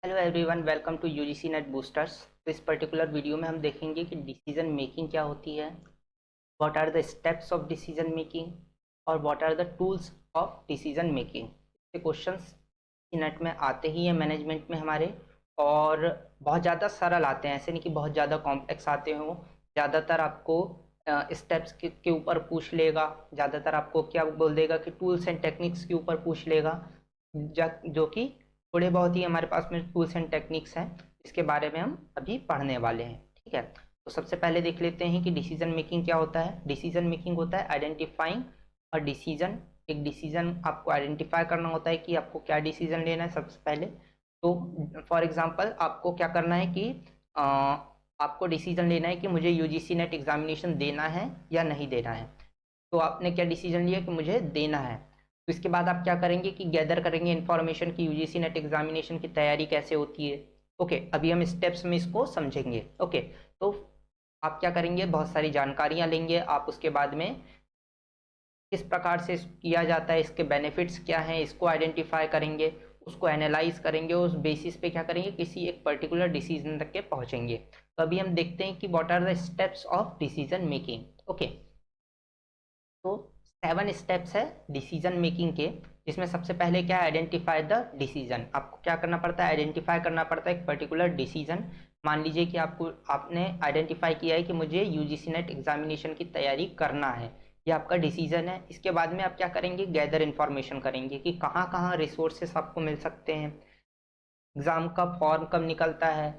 Hello everyone, welcome to UGC NET boosters. तो इस particular video में हम देखेंगे कि डिसीजन मेकिंग क्या होती है, what are the steps of decision making और what are the tools of decision making. ये क्वेश्चंस नेट में आते ही हैं मैनेजमेंट में हमारे, और बहुत ज़्यादा सरल आते हैं, ऐसे नहीं कि बहुत ज़्यादा कॉम्प्लेक्स आते हों। ज़्यादातर आपको स्टेप्स के ऊपर पूछ लेगा, ज़्यादातर आपको क्या बोल देगा कि टूल्स एंड टेक्निक्स के ऊपर पूछ लेगा, जो कि थोड़े बहुत ही हमारे पास में टूल्स एंड टेक्निक्स हैं, इसके बारे में हम अभी पढ़ने वाले हैं। ठीक है, तो सबसे पहले देख लेते हैं कि डिसीजन मेकिंग क्या होता है। डिसीजन मेकिंग होता है आइडेंटिफाइंग और डिसीजन। एक डिसीजन आपको आइडेंटिफाई करना होता है कि आपको क्या डिसीजन लेना है सबसे पहले। तो फॉर एग्जांपल आपको क्या करना है कि आपको डिसीजन लेना है कि मुझे यूजीसी नेट एग्जामिनेशन देना है या नहीं देना है। तो आपने क्या डिसीजन लिया कि मुझे देना है। तो इसके बाद आप क्या करेंगे कि गैदर करेंगे इन्फॉर्मेशन की यूजीसी नेट एग्जामिनेशन की तैयारी कैसे होती है। ओके, अभी हम स्टेप्स में इसको समझेंगे। ओके, तो आप क्या करेंगे, बहुत सारी जानकारियां लेंगे आप, उसके बाद में किस प्रकार से किया जाता है, इसके बेनिफिट्स क्या हैं, इसको आइडेंटिफाई करेंगे, उसको एनालाइज करेंगे, उस बेसिस पे क्या करेंगे, किसी एक पर्टिकुलर डिसीजन तक के पहुंचेंगे। तो अभी हम देखते हैं कि what are the steps of decision making. Okay, तो 7 स्टेप्स है डिसीजन मेकिंग के, जिसमें सबसे पहले क्या है, आइडेंटिफाई द डिसीजन। आपको क्या करना पड़ता है, आइडेंटिफाई करना पड़ता है एक पर्टिकुलर डिसीजन। मान लीजिए कि आपने आइडेंटिफाई किया है कि मुझे यूजीसी नेट एग्जामिनेशन की तैयारी करना है, ये आपका डिसीजन है। इसके बाद में आप क्या करेंगे, गैदर इन्फॉर्मेशन करेंगे कि कहाँ कहाँ रिसोर्सेस आपको मिल सकते हैं, एग्ज़ाम का फॉर्म कब निकलता है,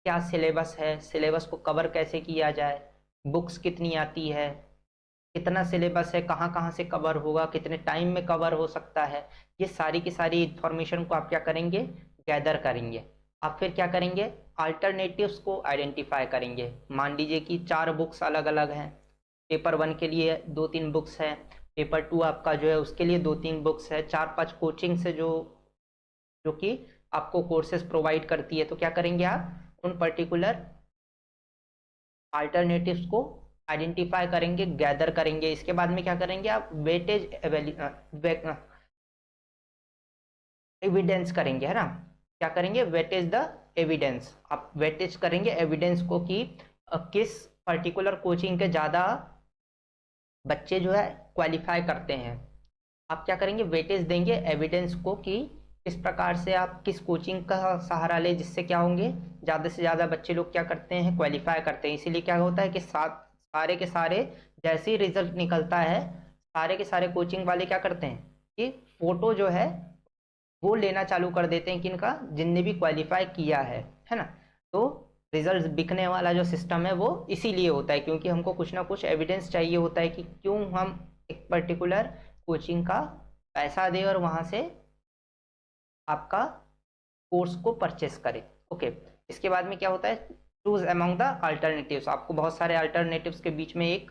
क्या सिलेबस है, सिलेबस को कवर कैसे किया जाए, बुक्स कितनी आती है, कितना सिलेबस है, कहाँ कहाँ से कवर होगा, कितने टाइम में कवर हो सकता है। ये सारी की सारी इंफॉर्मेशन को आप क्या करेंगे, गैदर करेंगे। आप फिर क्या करेंगे, अल्टरनेटिव्स को आइडेंटिफाई करेंगे। मान लीजिए कि 4 बुक्स अलग अलग हैं, पेपर 1 के लिए 2-3 बुक्स है, पेपर 2 आपका जो है उसके लिए 2-3 बुक्स है, 4-5 कोचिंग से जो जो कि आपको कोर्सेज प्रोवाइड करती है। तो क्या करेंगे, आप उन पर्टिकुलर अल्टरनेटिव्स को आइडेंटिफाई करेंगे, गैदर करेंगे। इसके बाद में क्या करेंगे, आप वेटेज एविडेंस करेंगे, है ना। क्या करेंगे, वेटेज द एविडेंस। आप वेटेज करेंगे एविडेंस को कि किस पर्टिकुलर कोचिंग के ज़्यादा बच्चे जो है क्वालिफाई करते हैं। आप क्या करेंगे, वेटेज देंगे एविडेंस को कि किस प्रकार से आप किस कोचिंग का सहारा ले, जिससे क्या होंगे, ज़्यादा से ज़्यादा बच्चे लोग क्या करते हैं, क्वालिफाई करते हैं। इसीलिए क्या होता है कि सारे के सारे जैसे ही रिजल्ट निकलता है, सारे के सारे कोचिंग वाले क्या करते हैं कि फ़ोटो जो है वो लेना चालू कर देते हैं, किनका, जिनने भी क्वालिफाई किया है ना। तो रिजल्ट बिकने वाला जो सिस्टम है वो इसीलिए होता है, क्योंकि हमको कुछ ना कुछ एविडेंस चाहिए होता है कि क्यों हम एक पर्टिकुलर कोचिंग का पैसा दें और वहाँ से आपका कोर्स को परचेस करें। ओके, इसके बाद में क्या होता है, चूज अमंग द अल्टरनेटिव्स। आपको बहुत सारे अल्टरनेटिव्स के बीच में एक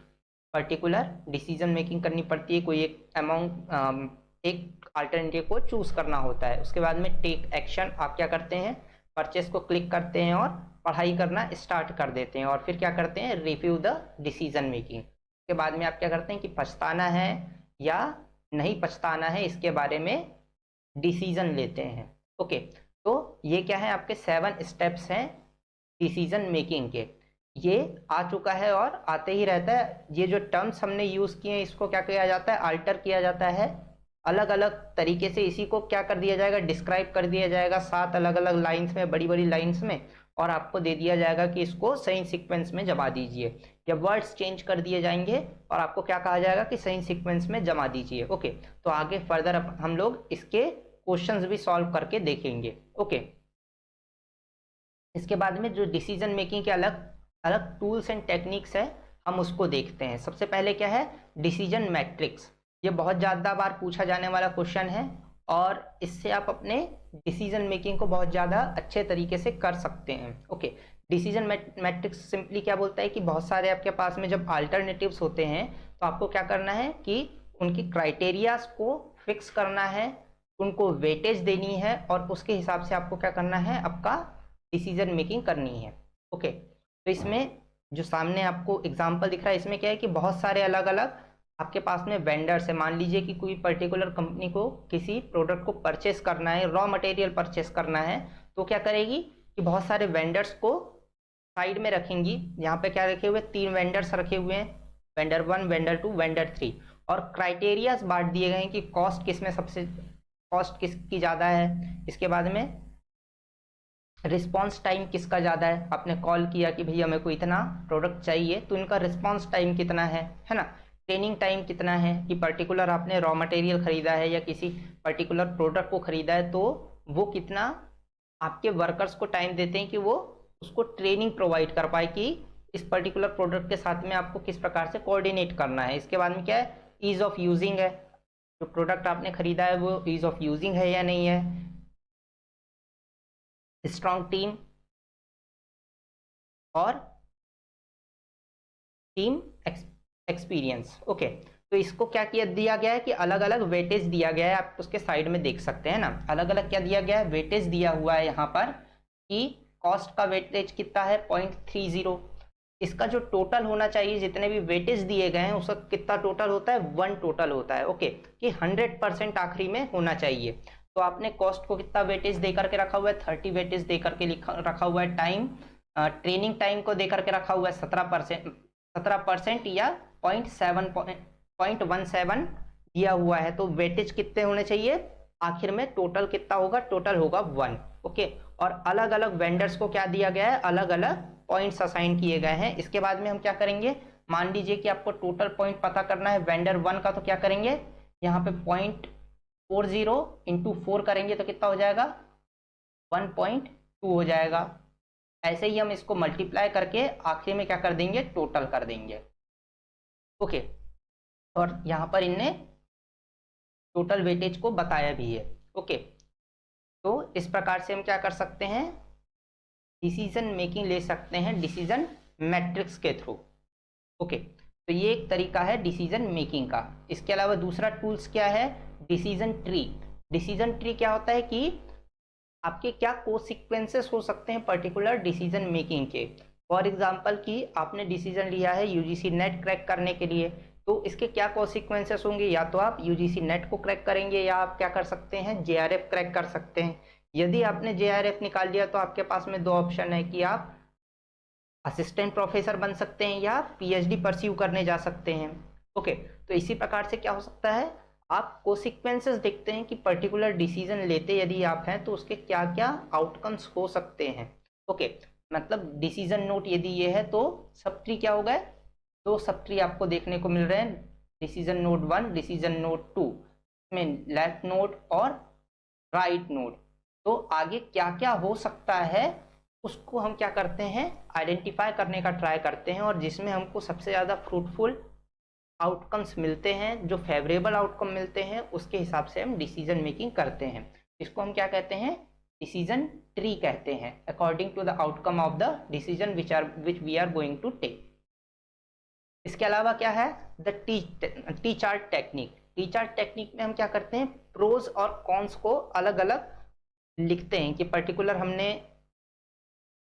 पर्टिकुलर डिसीजन मेकिंग करनी पड़ती है, कोई एक अमंग एक अल्टरनेटिव को चूज करना होता है। उसके बाद में टेक एक्शन, आप क्या करते हैं, परचेस को क्लिक करते हैं और पढ़ाई करना स्टार्ट कर देते हैं। और फिर क्या करते हैं, रिव्यू द डिसीजन मेकिंग। उसके बाद में आप क्या करते हैं कि पछताना है या नहीं पछताना है, इसके बारे में डिसीजन लेते हैं। ओके, तो ये क्या है, आपके 7 स्टेप्स हैं डिसीजन मेकिंग के। ये आ चुका है और आते ही रहता है। ये जो टर्म्स हमने यूज किए हैं, इसको क्या किया जाता है, अल्टर किया जाता है अलग अलग तरीके से। इसी को क्या कर दिया जाएगा, डिस्क्राइब कर दिया जाएगा 7 अलग अलग लाइंस में, बड़ी बड़ी लाइंस में, और आपको दे दिया जाएगा कि इसको सही सीक्वेंस में जमा दीजिए, या वर्ड्स चेंज कर दिए जाएंगे और आपको क्या कहा जाएगा कि सही सीक्वेंस में जमा दीजिए। ओके, तो आगे फर्दर हम लोग इसके क्वेश्चंस भी सॉल्व करके देखेंगे। ओके, इसके बाद में जो डिसीजन मेकिंग के अलग अलग टूल्स एंड टेक्निक्स है, हम उसको देखते हैं। सबसे पहले क्या है, डिसीजन मैट्रिक्स। ये बहुत ज़्यादा बार पूछा जाने वाला क्वेश्चन है, और इससे आप अपने डिसीजन मेकिंग को बहुत ज़्यादा अच्छे तरीके से कर सकते हैं। ओके, डिसीजन मैट्रिक्स सिंपली क्या बोलता है कि बहुत सारे आपके पास में जब अल्टरनेटिव्स होते हैं, तो आपको क्या करना है कि उनकी क्राइटेरियाज को फिक्स करना है, उनको वेटेज देनी है, और उसके हिसाब से आपको क्या करना है, आपका डिसीजन मेकिंग करनी है। ओके, तो इसमें जो सामने आपको एग्जांपल दिख रहा है, इसमें क्या है कि बहुत सारे अलग अलग आपके पास में वेंडर्स है। मान लीजिए कि कोई पर्टिकुलर कंपनी को किसी प्रोडक्ट को परचेस करना है, रॉ मटेरियल परचेस करना है, तो क्या करेगी कि बहुत सारे वेंडर्स को साइड में रखेंगी। यहाँ पे क्या रखे हुए, 3 वेंडर्स रखे हुए हैं, वेंडर 1, वेंडर 2, वेंडर 3, और क्राइटेरियाज बांट दिए गए हैं कि कॉस्ट किसमें सबसे कॉस्ट किसकी ज़्यादा है, इसके बाद में रिस्पॉन्स टाइम किसका ज़्यादा है। आपने कॉल किया कि भैया मेरे को इतना प्रोडक्ट चाहिए, तो इनका रिस्पॉन्स टाइम कितना है ना। ट्रेनिंग टाइम कितना है कि पर्टिकुलर आपने रॉ मटेरियल खरीदा है या किसी पर्टिकुलर प्रोडक्ट को खरीदा है, तो वो कितना आपके वर्कर्स को टाइम देते हैं कि वो उसको ट्रेनिंग प्रोवाइड कर पाए कि इस पर्टिकुलर प्रोडक्ट के साथ में आपको किस प्रकार से कोऑर्डिनेट करना है। इसके बाद में क्या है, ईज ऑफ यूजिंग है, जो प्रोडक्ट आपने खरीदा है वो ईज ऑफ यूजिंग है या नहीं है। स्ट्रॉन्ग टीम और टीम एक्सपीरियंस। ओके, तो इसको क्या किया दिया गया है कि अलग अलग वेटेज दिया गया है, आप उसके साइड में देख सकते हैं ना। अलग अलग क्या दिया गया है, वेटेज दिया हुआ है यहाँ पर कि कॉस्ट का वेटेज कितना है 0.30। इसका जो टोटल होना चाहिए, जितने भी वेटेज दिए गए हैं उसका कितना टोटल होता है, 1 टोटल होता है। ओके, कि 100% आखिरी में होना चाहिए। तो आपने कॉस्ट को कितना वेटेज दे करके रखा हुआ है, 30 वेटेज दे करके रखा हुआ है। टाइम, ट्रेनिंग टाइम को दे करके रखा हुआ है 17% या 0.17 दिया हुआ है। तो वेटेज कितने होने चाहिए, आखिर में टोटल कितना होगा, टोटल होगा 1। ओके, और अलग अलग वेंडर्स को क्या दिया गया है, अलग अलग पॉइंट्स असाइन किए गए हैं। इसके बाद में हम क्या करेंगे, मान लीजिए कि आपको टोटल पॉइंट पता करना है वेंडर 1 का, तो क्या करेंगे, यहाँ पे 0.40 इंटू 4 करेंगे तो कितना हो जाएगा, 1.2 हो जाएगा। ऐसे ही हम इसको मल्टीप्लाई करके आखिर में क्या कर देंगे, टोटल कर देंगे। ओके, और यहाँ पर इनने टोटल वेटेज को बताया भी है। ओके, तो इस प्रकार से हम क्या कर सकते हैं, डिसीजन मेकिंग ले सकते हैं डिसीजन मैट्रिक्स के थ्रू। ओके, तो ये एक तरीका है डिसीजन मेकिंग का। इसके अलावा दूसरा टूल्स क्या है, डिसीजन ट्री। डिसीजन ट्री क्या होता है कि आपके क्या कोसिक्वेंसेस हो सकते हैं पर्टिकुलर डिसीजन मेकिंग के। फॉर एग्जांपल कि आपने डिसीजन लिया है यूजीसी नेट क्रैक करने के लिए, तो इसके क्या कॉन्सिक्वेंसेस होंगे, या तो आप यूजीसी नेट को क्रैक करेंगे या आप क्या कर सकते हैं, जेआरएफ क्रैक कर सकते हैं। यदि आपने जेआरएफ निकाल लिया तो आपके पास में 2 ऑप्शन है कि आप असिस्टेंट प्रोफेसर बन सकते हैं या पीएचडी परस्यू करने जा सकते हैं। ओके, तो इसी प्रकार से क्या हो सकता है, आप कॉन्सिक्वेंसेस देखते हैं कि पर्टिकुलर डिसीजन लेते यदि आप हैं तो उसके क्या क्या आउटकम्स हो सकते हैं। ओके, मतलब डिसीजन नोट यदि ये है तो सब ट्री क्या हो गए, 2 सब ट्री आपको देखने को मिल रहे हैं, डिसीजन नोड 1, डिसीजन नोड 2 में लेफ्ट नोड और राइट नोड। तो आगे क्या क्या हो सकता है उसको हम क्या करते हैं, आइडेंटिफाई करने का ट्राई करते हैं, और जिसमें हमको सबसे ज़्यादा फ्रूटफुल आउटकम्स मिलते हैं, जो फेवरेबल आउटकम मिलते हैं, उसके हिसाब से हम डिसीजन मेकिंग करते हैं। इसको हम क्या कहते हैं, डिसीजन ट्री कहते हैं, according to the outcome of the decision which we are going to take. इसके अलावा क्या है, the T chart technique. T chart technique में हम क्या करते हैं, प्रोज और कॉन्स को अलग अलग लिखते हैं कि पर्टिकुलर हमने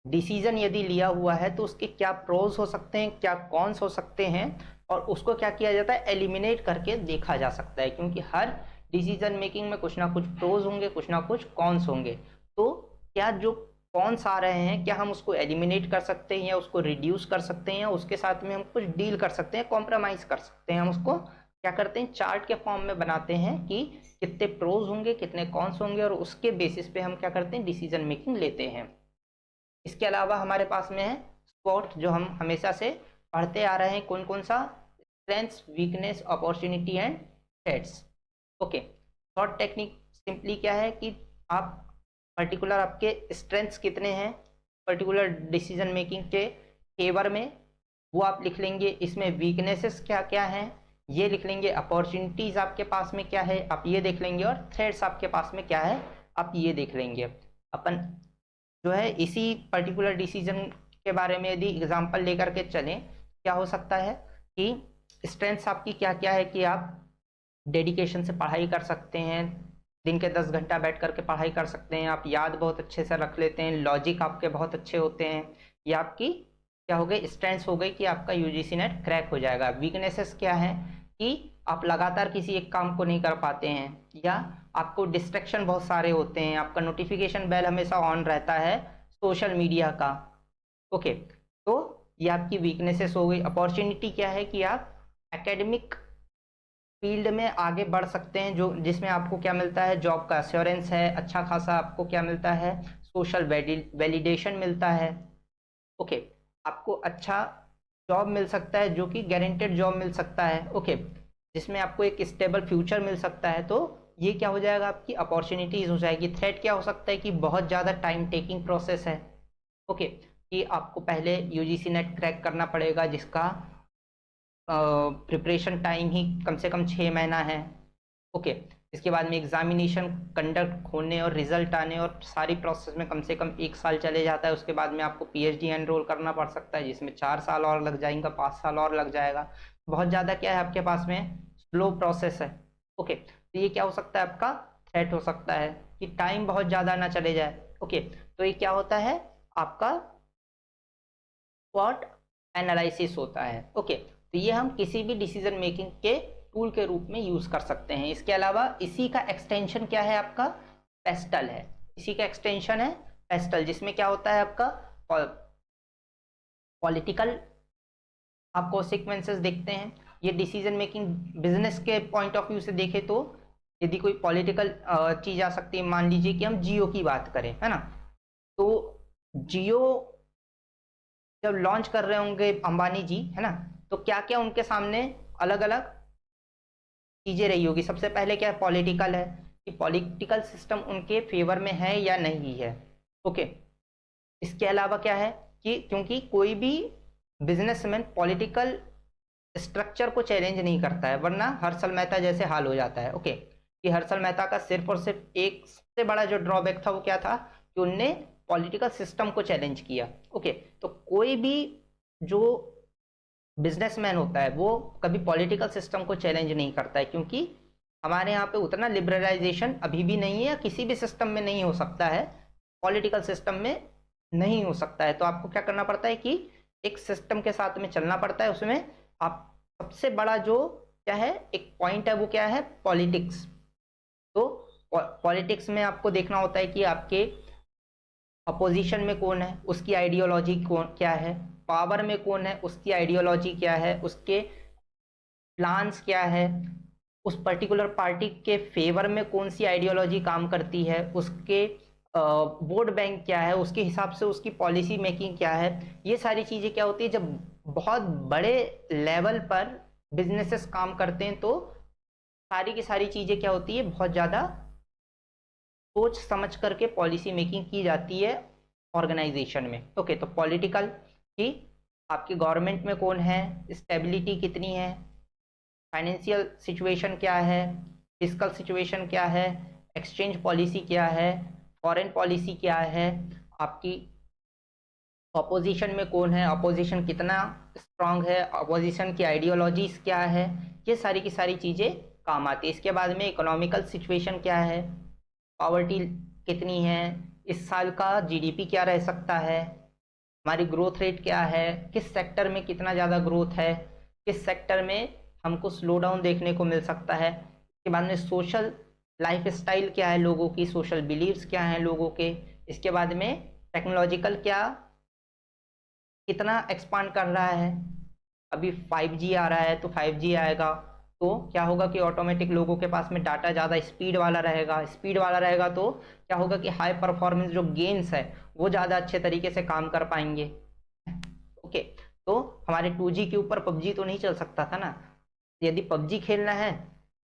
डिसीजन यदि लिया हुआ है तो उसके क्या प्रोज हो सकते हैं, क्या कॉन्स हो सकते हैं, और उसको क्या किया जाता है, एलिमिनेट करके देखा जा सकता है। क्योंकि हर डिसीजन मेकिंग में कुछ ना कुछ प्रोज होंगे, कुछ ना कुछ कॉन्स होंगे। तो क्या जो कॉन्स आ रहे हैं, क्या हम उसको एलिमिनेट कर सकते हैं या उसको रिड्यूस कर सकते हैं, या उसके साथ में हम कुछ डील कर सकते हैं, कॉम्प्रोमाइज़ कर सकते हैं। हम उसको क्या करते हैं, चार्ट के फॉर्म में बनाते हैं कि कितने प्रोज होंगे, कितने कॉन्स होंगे, और उसके बेसिस पे हम क्या करते हैं, डिसीजन मेकिंग लेते हैं। इसके अलावा हमारे पास में है स्पॉट, जो हम हमेशा से पढ़ते आ रहे हैं, कौन कौन सा, strengths, weakness, opportunity and threats. Okay, short technique simply क्या है कि आप पर्टिकुलर आपके स्ट्रेंथ्स कितने हैं पर्टिकुलर डिसीजन मेकिंग के फेवर में, वो आप लिख लेंगे। इसमें वीकनेसेस क्या क्या हैं ये लिख लेंगे, अपॉर्चुनिटीज़ आपके पास में क्या है आप ये देख लेंगे, और थ्रेट्स आपके पास में क्या है आप ये देख लेंगे। अपन जो है इसी पर्टिकुलर डिसीजन के बारे में यदि एग्जांपल लेकर के चलें, क्या हो सकता है कि स्ट्रेंथ्स आपकी क्या क्या है कि आप डेडिकेशन से पढ़ाई कर सकते हैं, दिन के 10 घंटा बैठ करके पढ़ाई कर सकते हैं, आप याद बहुत अच्छे से रख लेते हैं, लॉजिक आपके बहुत अच्छे होते हैं। ये आपकी क्या हो गई, स्ट्रेंथ्स हो गई कि आपका यूजीसी नेट क्रैक हो जाएगा। वीकनेसेस क्या है कि आप लगातार किसी एक काम को नहीं कर पाते हैं, या आपको डिस्ट्रैक्शन बहुत सारे होते हैं, आपका नोटिफिकेशन बेल हमेशा ऑन रहता है सोशल मीडिया का। ओके, तो ये आपकी वीकनेसेस हो गई। अपॉर्चुनिटी क्या है कि आप एकेडमिक फील्ड में आगे बढ़ सकते हैं, जो जिसमें आपको क्या मिलता है, जॉब का अश्योरेंस है, अच्छा खासा आपको क्या मिलता है, सोशल वैलिडेशन मिलता है। ओके, आपको अच्छा जॉब मिल सकता है, जो कि गारंटेड जॉब मिल सकता है। ओके, जिसमें आपको एक स्टेबल फ्यूचर मिल सकता है। तो ये क्या हो जाएगा, आपकी अपॉर्चुनिटीज हो जाएगी। थ्रेट क्या हो सकता है कि बहुत ज़्यादा टाइम टेकिंग प्रोसेस है। ओके, कि आपको पहले यूजीसी नेट क्रैक करना पड़ेगा, जिसका प्रिपरेशन टाइम ही कम से कम 6 महीना है। ओके, इसके बाद में एग्जामिनेशन कंडक्ट होने और रिजल्ट आने और सारी प्रोसेस में कम से कम 1 साल चले जाता है। उसके बाद में आपको पीएचडी एनरोल करना पड़ सकता है, जिसमें 4 साल और लग जाएंगे, 5 साल और लग जाएगा। बहुत ज़्यादा क्या है आपके पास में, स्लो प्रोसेस है। ओके, तो ये क्या हो सकता है, आपका थ्रेट हो सकता है कि टाइम बहुत ज़्यादा ना चले जाए। ओके, तो ये क्या होता है, आपका स्वॉट एनालिसिस होता है। ओके, तो ये हम किसी भी डिसीजन मेकिंग के टूल के रूप में यूज कर सकते हैं। इसके अलावा इसी का एक्सटेंशन क्या है, आपका पेस्टल है। इसी का एक्सटेंशन है पेस्टल, जिसमें क्या होता है, आपका पॉलिटिकल आपको सीक्वेंसेस देखते हैं। ये डिसीजन मेकिंग बिजनेस के पॉइंट ऑफ व्यू से देखें तो यदि कोई पॉलिटिकल चीज आ सकती है, मान लीजिए कि हम जियो की बात करें, है ना, तो जियो जब लॉन्च कर रहे होंगे अंबानी जी, है ना, तो क्या क्या उनके सामने अलग अलग चीजें रही होगी। सबसे पहले क्या है, पॉलिटिकल है, कि पॉलिटिकल सिस्टम उनके फेवर में है या नहीं है। ओके, इसके अलावा क्या है कि क्योंकि कोई भी बिजनेसमैन पॉलिटिकल स्ट्रक्चर को चैलेंज नहीं करता है, वरना हर्षल मेहता जैसे हाल हो जाता है। ओके, कि हर्षल मेहता का सिर्फ और सिर्फ एक सबसे बड़ा जो ड्रॉबैक था वो क्या था, कि उनने पॉलिटिकल सिस्टम को चैलेंज किया। ओके, तो कोई भी जो बिजनेसमैन होता है वो कभी पॉलिटिकल सिस्टम को चैलेंज नहीं करता है, क्योंकि हमारे यहाँ पे उतना लिबरलाइजेशन अभी भी नहीं है, या किसी भी सिस्टम में नहीं हो सकता है, पॉलिटिकल सिस्टम में नहीं हो सकता है। तो आपको क्या करना पड़ता है कि एक सिस्टम के साथ में चलना पड़ता है। उसमें आप सबसे बड़ा जो क्या है, एक पॉइंट है, वो क्या है, पॉलिटिक्स। तो पॉलिटिक्स में आपको देखना होता है कि आपके अपोजिशन में कौन है, उसकी आइडियोलॉजी कौन क्या है, पावर में कौन है, उसकी आइडियोलॉजी क्या है, उसके प्लान्स क्या है, उस पर्टिकुलर पार्टी के फेवर में कौन सी आइडियोलॉजी काम करती है, उसके वोट बैंक क्या है, उसके हिसाब से उसकी पॉलिसी मेकिंग क्या है। ये सारी चीज़ें क्या होती है, जब बहुत बड़े लेवल पर बिजनेसेस काम करते हैं, तो सारी की सारी चीज़ें क्या होती है, बहुत ज़्यादा सोच समझ करके पॉलिसी मेकिंग की जाती है ऑर्गेनाइजेशन में। ओके, तो पॉलिटिकल कि आपकी गवर्नमेंट में कौन है, स्टेबिलिटी कितनी है, फाइनेंशियल सिचुएशन क्या है, फिस्कल सिचुएशन क्या है, एक्सचेंज पॉलिसी क्या है, फॉरेन पॉलिसी क्या है, आपकी अपोजिशन में कौन है, अपोजिशन कितना स्ट्रांग है, अपोजिशन की आइडियोलॉजीज क्या है। ये सारी की सारी चीज़ें काम आती है। इसके बाद में इकोनॉमिकल सिचुएशन क्या है, पॉवर्टी कितनी है, इस साल का जीडीपी क्या रह सकता है, हमारी ग्रोथ रेट क्या है, किस सेक्टर में कितना ज़्यादा ग्रोथ है, किस सेक्टर में हमको स्लो डाउन देखने को मिल सकता है। इसके बाद में सोशल लाइफ स्टाइल क्या है लोगों की, सोशल बिलीव्स क्या हैं लोगों के। इसके बाद में टेक्नोलॉजिकल क्या कितना एक्सपांड कर रहा है। अभी 5G आ रहा है, तो 5G आएगा तो क्या होगा कि ऑटोमेटिक लोगों के पास में डाटा ज़्यादा स्पीड वाला रहेगा। स्पीड वाला रहेगा तो क्या होगा कि हाई परफॉर्मेंस जो गेम्स है वो ज़्यादा अच्छे तरीके से काम कर पाएंगे। ओके, तो हमारे 2G के ऊपर पबजी तो नहीं चल सकता था ना। यदि पबजी खेलना है,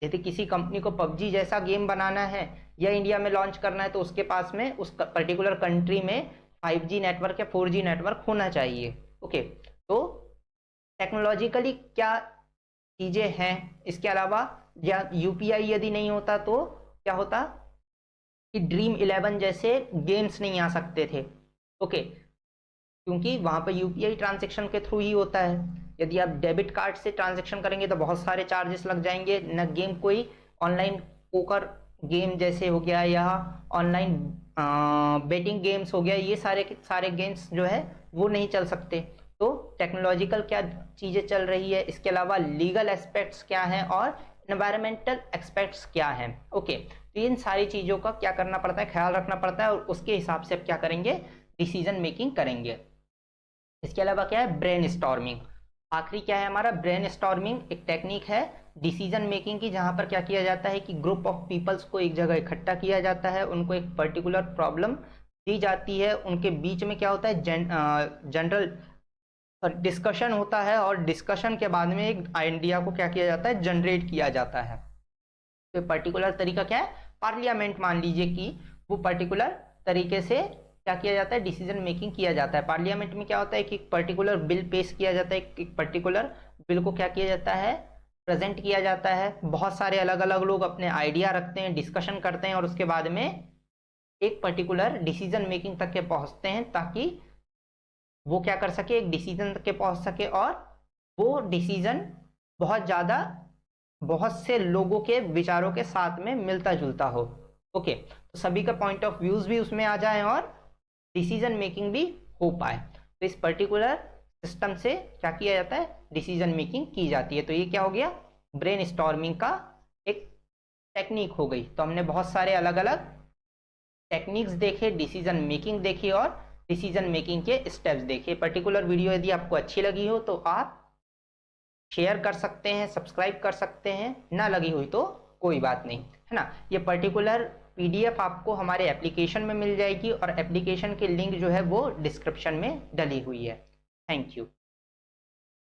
यदि किसी कंपनी को पबजी जैसा गेम बनाना है या इंडिया में लॉन्च करना है, तो उसके पास में उस पर्टिकुलर कंट्री में 5G नेटवर्क या 4G नेटवर्क होना चाहिए। ओके, तो टेक्नोलॉजिकली क्या चीज़ें हैं। इसके अलावा या यूपीआई यदि नहीं होता तो क्या होता कि ड्रीम 11 जैसे गेम्स नहीं आ सकते थे। ओके, क्योंकि वहाँ पर यूपीआई ट्रांजेक्शन के थ्रू ही होता है। यदि आप डेबिट कार्ड से ट्रांजेक्शन करेंगे तो बहुत सारे चार्जेस लग जाएंगे। न गेम कोई ऑनलाइन पोकर गेम जैसे हो गया या ऑनलाइन बेटिंग गेम्स हो गया, ये सारे सारे गेम्स जो है वो नहीं चल सकते। तो टेक्नोलॉजिकल क्या चीज़ें चल रही है, इसके अलावा लीगल एस्पेक्ट्स क्या हैं और एनवायरमेंटल एस्पेक्ट्स क्या हैं। ओके, तो इन सारी चीज़ों का क्या करना पड़ता है, ख्याल रखना पड़ता है और उसके हिसाब से अब क्या करेंगे, डिसीजन मेकिंग करेंगे। इसके अलावा क्या है, ब्रेन स्टॉर्मिंग। आखिरी क्या है हमारा, ब्रेन स्टॉर्मिंग एक टेक्निक है डिसीजन मेकिंग की, जहां पर क्या किया जाता है कि ग्रुप ऑफ पीपल्स को एक जगह इकट्ठा किया जाता है, उनको एक पर्टिकुलर प्रॉब्लम दी जाती है, उनके बीच में क्या होता है, जनरल डिस्कशन होता है और डिस्कशन के बाद में एक आइडिया को क्या किया जाता है, जनरेट किया जाता है। तो पर्टिकुलर तरीका क्या है, पार्लियामेंट मान लीजिए कि वो पर्टिकुलर तरीके से क्या किया जाता है, डिसीजन मेकिंग किया जाता है। पार्लियामेंट में क्या होता है कि एक पर्टिकुलर बिल पेश किया जाता है, एक पर्टिकुलर बिल को क्या किया जाता है, प्रेजेंट किया जाता है, बहुत सारे अलग अलग लोग अपने आइडिया रखते हैं, डिस्कशन करते हैं और उसके बाद में एक पर्टिकुलर डिसीजन मेकिंग तक के पहुंचते हैं, ताकि वो क्या कर सके, एक डिसीजन तक के पहुंच सके और वो डिसीजन बहुत ज़्यादा बहुत से लोगों के विचारों के साथ में मिलता जुलता हो। ओके, तो सभी का पॉइंट ऑफ व्यूज भी उसमें आ जाए और डिसीजन मेकिंग भी हो पाए। तो इस पर्टिकुलर सिस्टम से क्या किया जाता है, डिसीजन मेकिंग की जाती है। तो ये क्या हो गया, ब्रेन स्टॉर्मिंग का एक टेक्निक हो गई। तो हमने बहुत सारे अलग अलग टेक्निक्स देखे, डिसीजन मेकिंग देखी और डिसीजन मेकिंग के स्टेप्स देखे। पर्टिकुलर वीडियो यदि आपको अच्छी लगी हो तो आप शेयर कर सकते हैं, सब्सक्राइब कर सकते हैं, ना लगी हुई तो कोई बात नहीं, है ना। ये पर्टिकुलर पीडीएफ आपको हमारे एप्लीकेशन में मिल जाएगी और एप्लीकेशन की लिंक जो है वो डिस्क्रिप्शन में डली हुई है। Thank you.